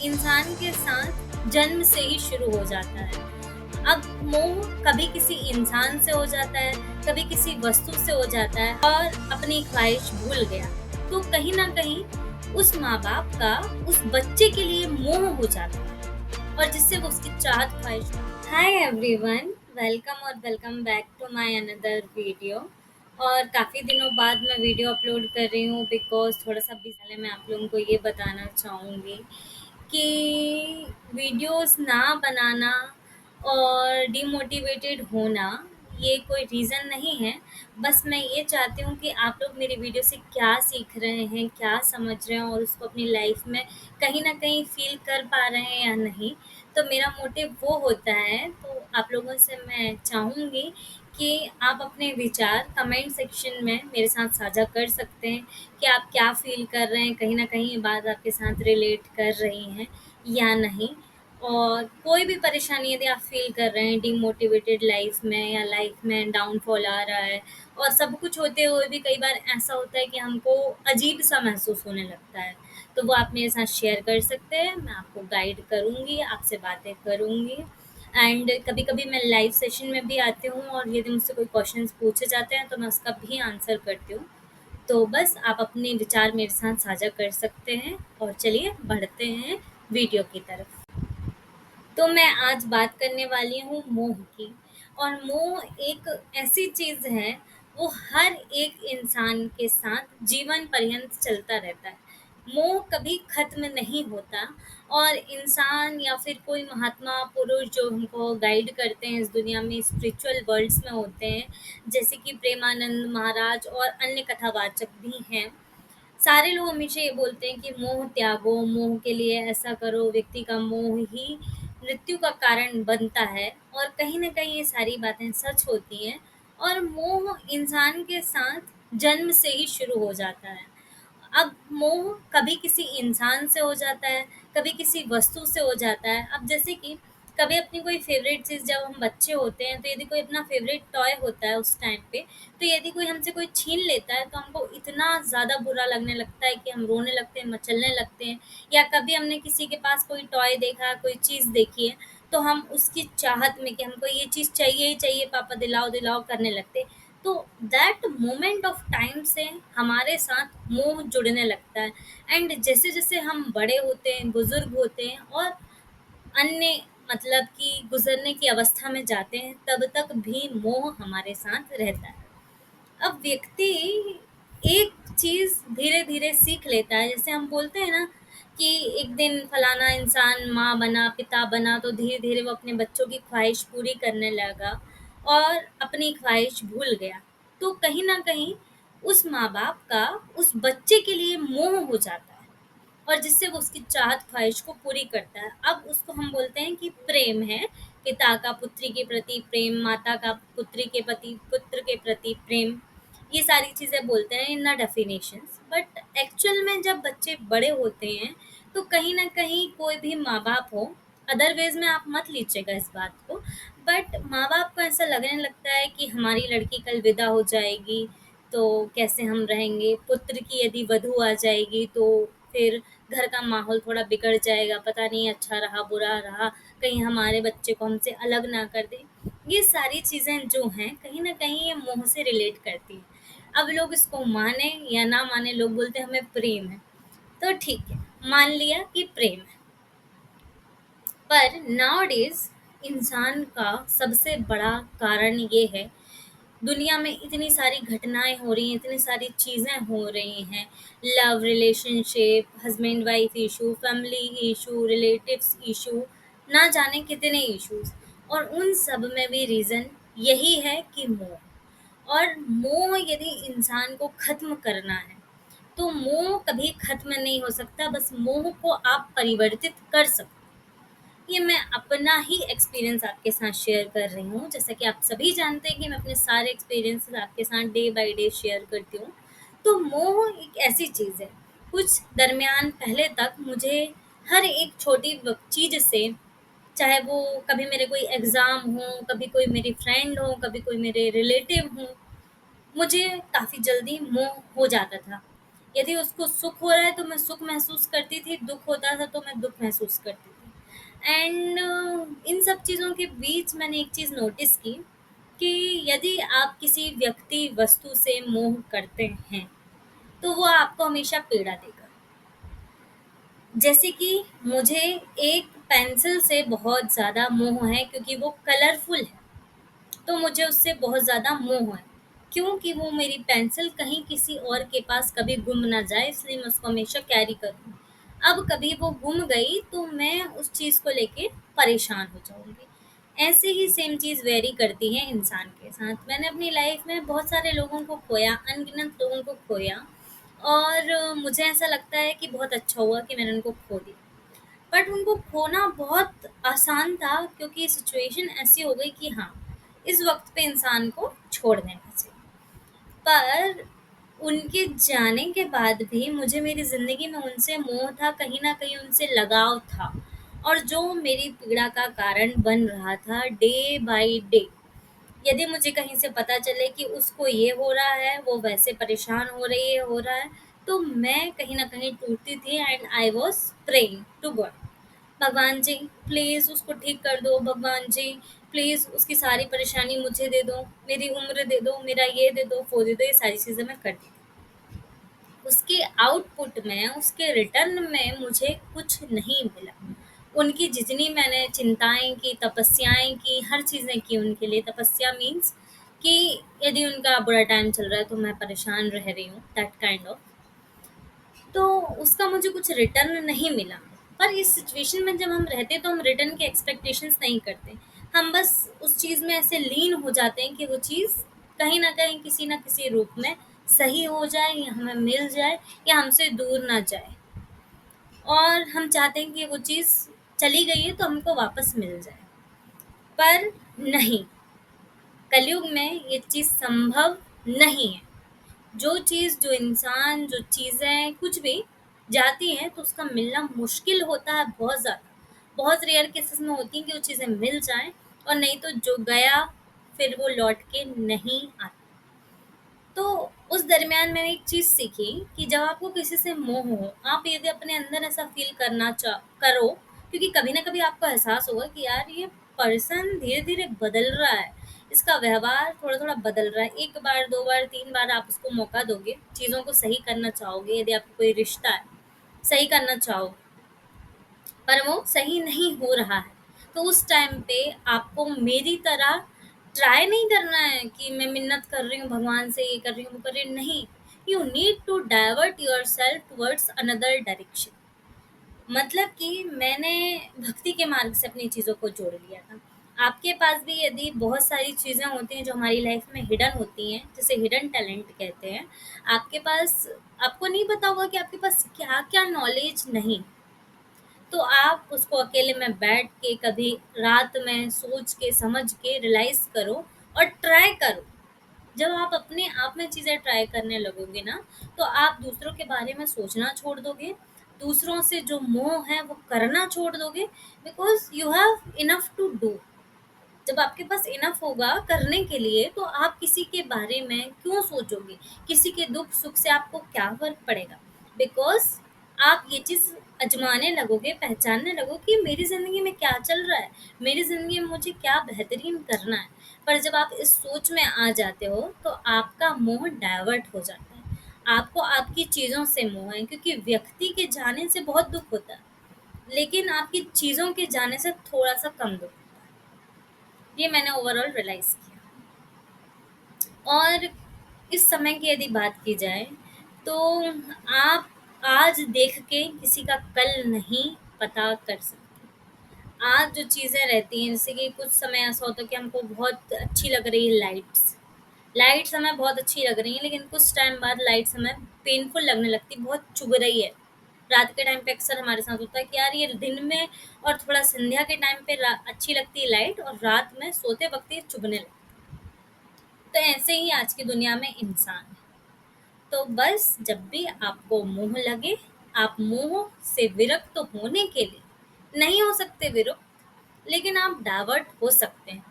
इंसान के साथ जन्म से ही शुरू हो जाता है। अब मोह कभी किसी इंसान से हो जाता है, कभी किसी वस्तु से हो जाता है और अपनी ख्वाहिश भूल गया। तो कहीं न कहीं उस माँ-बाप का उस बच्चे के लिए मोह हो जाता है और जिससे वो उसकी चाहत ख्वाहिश। हाय एवरीवन, वेलकम और welcome back to my another video. और काफ़ी दिनों बाद मैं वीडियो अपलोड कर रही हूँ बिकॉज़ थोड़ा-सा बिज़ी। मैं आप लोगों को ये बताना चाहूँगी कि वीडियोस ना बनाना और डिमोटिवेटेड होना ये कोई रीज़न नहीं है। बस मैं ये चाहती हूँ कि आप लोग मेरी वीडियो से क्या सीख रहे हैं, क्या समझ रहे हैं और उसको अपनी लाइफ में कहीं न कहीं फ़ील कर पा रहे हैं या नहीं। तो मेरा मोटिव वो होता है, तो आप लोगों से मैं चाहूँगी कि आप अपने विचार कमेंट सेक्शन में मेरे साथ साझा कर सकते हैं कि आप क्या फ़ील कर रहे हैं, कहीं न कहीं ये बात आपके साथ रिलेट कर रही हैं या नहीं। और कोई भी परेशानी यदि आप फ़ील कर रहे हैं डिमोटिवेटेड लाइफ़ में या लाइफ़ में डाउनफॉल आ रहा है और सब कुछ होते हुए भी कई बार ऐसा होता है कि हमको अजीब-सा महसूस होने लगता है, तो वो आप मेरे साथ शेयर कर सकते हैं। मैं आपको गाइड करूँगी, आपसे बातें करूँगी एंड कभी-कभी मैं लाइव सेशन में भी आती हूँ और यदि मुझसे कोई क्वेश्चंस पूछे जाते हैं, तो मैं उसका भी आंसर करती हूँ। तो बस आप अपने विचार मेरे साथ साझा कर सकते हैं और चलिए बढ़ते हैं वीडियो की तरफ। तो मैं आज बात करने वाली हूँ मोह की। और मोह एक ऐसी चीज़ है, वो हर एक इंसान के साथ जीवन पर्यंत चलता रहता है। मोह कभी ख़त्म नहीं होता और इंसान या फिर कोई महात्मा पुरुष जो हमको गाइड करते हैं इस दुनिया में, स्पिरिचुअल वर्ल्ड्स में होते हैं, जैसे कि प्रेमानंद महाराज और अन्य कथावाचक भी हैं। सारे लोग हमेशा ये बोलते हैं कि मोह त्यागो, मोह के लिए ऐसा करो, व्यक्ति का मोह ही मृत्यु का कारण बनता है और कहीं न कहीं ये सारी बातें सच होती हैं। और मोह इंसान के साथ जन्म से ही शुरू हो जाता है। अब मोह कभी किसी इंसान से हो जाता है, कभी किसी वस्तु से हो जाता है। अब जैसे कि कभी अपनी कोई फ़ेवरेट चीज़, जब हम बच्चे होते हैं, तो यदि कोई अपना फ़ेवरेट टॉय होता है उस टाइम पे, तो यदि कोई हमसे कोई छीन लेता है, तो हमको इतना ज़्यादा बुरा लगने लगता है कि हम रोने लगते हैं, मचलने लगते हैं। या कभी हमने किसी के पास कोई टॉय देखा, कोई चीज़ देखी है, तो हम उसकी चाहत में कि हमको ये चीज़ चाहिए ही चाहिए, पापा दिलाओ, दिलाओ करने लगते हैं। तो दैट मोमेंट ऑफ टाइम से हमारे साथ मोह जुड़ने लगता है। एंड जैसे-जैसे हम बड़े होते हैं, बुज़ुर्ग होते हैं और अन्य मतलब कि गुज़रने की अवस्था में जाते हैं, तब तक भी मोह हमारे साथ रहता है। अब व्यक्ति एक चीज़ धीरे-धीरे सीख लेता है, जैसे हम बोलते हैं ना कि एक दिन फलाना इंसान माँ बना, पिता बना, तो धीरे-धीरे वो अपने बच्चों की ख्वाहिश पूरी करने लगा और अपनी ख्वाहिश भूल गया। तो कहीं न कहीं उस माँ-बाप का उस बच्चे के लिए मोह हो जाता है और जिससे वो उसकी चाहत ख्वाहिश को पूरी करता है। अब उसको हम बोलते हैं कि प्रेम है, पिता का पुत्री के प्रति प्रेम, माता का पुत्री के प्रति पुत्र के प्रति प्रेम, ये सारी चीज़ें बोलते हैं इन डेफिनेशंस। बट एक्चुअल में जब बच्चे बड़े होते हैं, तो कहीं न कहीं कोई भी माँ-बाप हो, अदरवाइज़ में आप मत लीजिएगा इस बात को, बट माँ-बाप को ऐसा लगने लगता है कि हमारी लड़की कल विदा हो जाएगी, तो कैसे हम रहेंगे? पुत्र की यदि वधू आ जाएगी, तो फिर घर का माहौल थोड़ा बिगड़ जाएगा, पता नहीं अच्छा रहा, बुरा रहा, कहीं हमारे बच्चे को हमसे अलग ना कर दें। ये सारी चीज़ें जो हैं, कहीं न कहीं ये मोह से रिलेट करती हैं। अब लोग इसको मानें या ना मानें, लोग बोलते हैं हमें प्रेम है, तो ठीक है, मान लिया कि प्रेम है। पर नाउअडेज़ इंसान का सबसे बड़ा कारण ये है, दुनिया में इतनी सारी घटनाएँ हो रही हैं, इतनी सारी चीज़ें हो रही हैं, love relationship, husband wife issue, family issue, relatives issue, ना जाने कितने इश्यूज़। और उन सब में भी रीज़न यही है कि मोह। और मोह यदि इंसान को ख़त्म करना है, तो मोह कभी ख़त्म नहीं हो सकता, बस मोह को आप परिवर्तित कर सकते। ये मैं अपना ही एक्सपीरियंस आपके साथ शेयर कर रही हूँ। जैसा कि आप सभी जानते हैं कि मैं अपने सारे एक्सपीरियंसेस आपके साथ डे बाय डे शेयर करती हूँ। तो मोह एक ऐसी चीज़ है, कुछ दरमियान पहले तक मुझे हर एक छोटी चीज़ से, चाहे वो कभी मेरे कोई एग्ज़ाम हो, कभी कोई मेरी फ्रेंड हो, कभी कोई मेरे रिलेटिव हों, मुझे काफ़ी जल्दी मोह हो जाता था। यदि उसको सुख हो रहा है तो मैं सुख महसूस करती थी, दुःख होता था तो मैं दुःख महसूस करती थी। एंड इन सब चीज़ों के बीच मैंने एक चीज़ नोटिस की कि यदि आप किसी व्यक्ति, वस्तु से मोह करते हैं, तो वो आपको हमेशा पीड़ा देगा। जैसे कि मुझे एक पेंसिल से बहुत ज़्यादा मोह है क्योंकि वो कलरफुल है, तो मुझे उससे बहुत ज़्यादा मोह है। क्योंकि वो मेरी पेंसिल कहीं किसी और के पास कभी गुम ना जाए, इसलिए मैं उसको हमेशा कैरी करूँ। अब कभी वो गुम गई तो मैं उस चीज़ को लेके परेशान हो जाऊँगी। ऐसे ही सेम चीज़ वेरी करती है इंसान के साथ। मैंने अपनी लाइफ में बहुत सारे लोगों को खोया, अनगिनत लोगों को खोया, और मुझे ऐसा लगता है कि बहुत अच्छा हुआ कि मैंने उनको खो दिया। बट उनको खोना बहुत आसान था क्योंकि सिचुएशन ऐसी हो गई कि हाँ, इस वक़्त पे इंसान को छोड़ देना चाहिए। पर उनके जाने के बाद भी मुझे मेरी ज़िंदगी में उनसे मोह था, कहीं न कहीं उनसे लगाव था, और जो मेरी पीड़ा का कारण बन रहा था डे बाय डे। यदि मुझे कहीं से पता चले कि उसको ये हो रहा है, वो वैसे परेशान हो रही है, हो रहा है, तो मैं कहीं न कहीं टूटती थी and I was praying to God, भगवान जी प्लीज़ उसको ठीक कर दो, भगवान जी प्लीज़ उसकी सारी परेशानी मुझे दे दो, मेरी उम्र दे दो, मेरा ये दे दो, वो दे दो, ये सारी चीज़ें मैं करती थी। उसके आउटपुट में, उसके रिटर्न में मुझे कुछ नहीं मिला। उनकी जितनी मैंने चिंताएँ की, तपस्याएँ की, हर चीज़ें की उनके लिए। तपस्या मीन्स कि यदि उनका बुरा टाइम चल रहा है तो मैं परेशान रह रही हूँ, दैट काइंड ऑफ। तो उसका मुझे कुछ रिटर्न नहीं मिला। पर इस सिचुएशन में जब हम रहते हैं तो हम रिटर्न के एक्सपेक्टेशंस नहीं करते। हम बस उस चीज़ में ऐसे लीन हो जाते हैं कि वो चीज़ कहीं न कहीं किसी न किसी रूप में सही हो जाए, या हमें मिल जाए, या हमसे दूर ना जाए। और हम चाहते हैं कि वो चीज़ चली गई है तो हमको वापस मिल जाए। पर नहीं, कलयुग में ये चीज़ संभव नहीं है। जो चीज़, जो इंसान, जो चीज़ें कुछ भी जाती हैं तो उसका मिलना मुश्किल होता है बहुत ज़्यादा। बहुत रेयर केसेस में होती हैं कि वो चीज़ें मिल जाएँ, और नहीं तो जो गया फिर वो लौट के नहीं आता। तो उस दरमियान मैंने एक चीज़ सीखी कि जब आपको किसी से मोह हो, आप यदि अपने अंदर ऐसा फ़ील करना करो, क्योंकि कभी न कभी आपको एहसास होगा कि यार ये पर्सन धीरे-धीरे बदल रहा है, इसका व्यवहार थोड़ा-थोड़ा बदल रहा है। 1 बार, 2 बार, 3 बार आप उसको मौका दोगे, चीज़ों को सही करना चाहोगे, यदि आपका कोई रिश्ता है, सही करना चाहो, पर वो सही नहीं हो रहा है। तो उस टाइम पे आपको मेरी तरह ट्राई नहीं करना है कि मैं मिन्नत कर रही हूँ भगवान से, ये कर रही हूँ, वो कर रही हूँ, नहीं। You need to divert yourself towards another direction. मतलब कि मैंने भक्ति के मार्ग से अपनी चीज़ों को जोड़ लिया था। आपके पास भी यदि बहुत सारी चीज़ें होती हैं जो हमारी लाइफ में हिडन होती हैं, जिसे हिडन टैलेंट कहते हैं, आपके पास, आपको नहीं पता होगा कि आपके पास क्या-क्या नॉलेज नहीं, तो आप उसको अकेले में बैठ के कभी रात में सोच के समझ के रियलाइज़ करो और ट्राई करो। जब आप अपने आप में चीज़ें ट्राई करने लगोगे ना, तो आप दूसरों के बारे में सोचना छोड़ दोगे, दूसरों से जो मोह है वो करना छोड़ दोगे, because you have enough to do. जब आपके पास इनफ होगा करने के लिए तो आप किसी के बारे में क्यों सोचोगे? किसी के दुख सुख से आपको क्या फ़र्क पड़ेगा? बिकॉज़ आप ये चीज़ आज़माने लगोगे, पहचानने लगोगे कि मेरी ज़िंदगी में क्या चल रहा है, मेरी ज़िंदगी में मुझे क्या बेहतरीन करना है। पर जब आप इस सोच में आ जाते हो तो आपका मोह डाइवर्ट हो जाता है। आपको आपकी चीज़ों से मोह है, क्योंकि व्यक्ति के जाने से बहुत दुःख होता है, लेकिन आपकी चीज़ों के जाने से थोड़ा-सा कम दुःख। ये मैंने ओवरऑल रियलाइज़ किया। और इस समय की यदि बात की जाए, तो आप आज देख के किसी का कल नहीं पता कर सकते। आज जो चीज़ें रहती हैं, जैसे कि कुछ समय ऐसा होता है कि हमको बहुत अच्छी लग रही है लाइट्स। लाइट्स हमें बहुत अच्छी लग रही हैं, लेकिन कुछ टाइम बाद लाइट्स हमें पेनफुल लगने लगती है, बहुत चुभ रही है। रात के टाइम पे अक्सर हमारे साथ होता है कि यार ये दिन में और थोड़ा संध्या के टाइम पे अच्छी लगती है लाइट, और रात में सोते वक्त ये चुभने लगती है। तो ऐसे ही आज की दुनिया में इंसान है। तो बस जब भी आपको मोह लगे, आप मोह से विरक्त होने के लिए नहीं हो सकते विरक्त, लेकिन आप डाइवर्ट हो सकते हैं।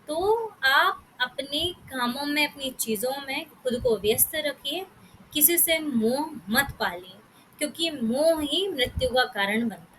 तो आप अपने कामों में, अपनी चीज़ों में खुद को व्यस्त रखिए, किसी से मोह मत पालिए, क्योंकि मोह ही मृत्यु का कारण बनता है।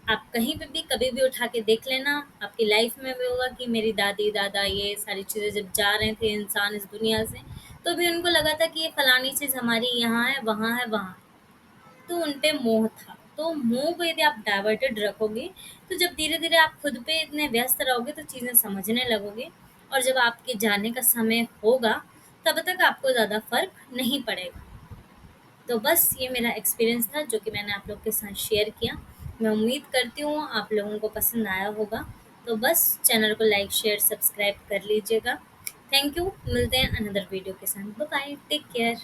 आप कहीं पे भी कभी भी उठा के देख लेना, आपकी लाइफ में भी होगा कि मेरी दादी दादा ये सारी चीज़ें जब जा रहे थे इंसान इस दुनिया से, तो भी उनको लगा था कि ये फलानी चीज़ हमारी यहाँ है, वहाँ है, वहाँ है। तो उन पे मोह था। तो मोह को यदि आप डाइवर्टेड रखोगे, तो जब धीरे धीरे आप खुद पे इतने व्यस्त रहोगे तो चीज़ें समझने लगोगे, और जब आपके जाने का समय होगा, तब तक आपको ज़्यादा फर्क नहीं पड़ेगा। तो बस ये मेरा एक्सपीरियंस था जो कि मैंने आप लोग के साथ शेयर किया। मैं उम्मीद करती हूँ आप लोगों को पसंद आया होगा। तो बस चैनल को लाइक, शेयर, सब्सक्राइब कर लीजिएगा। Thank you. मिलते हैं अनदर वीडियो के साथ। Bye bye. Take care.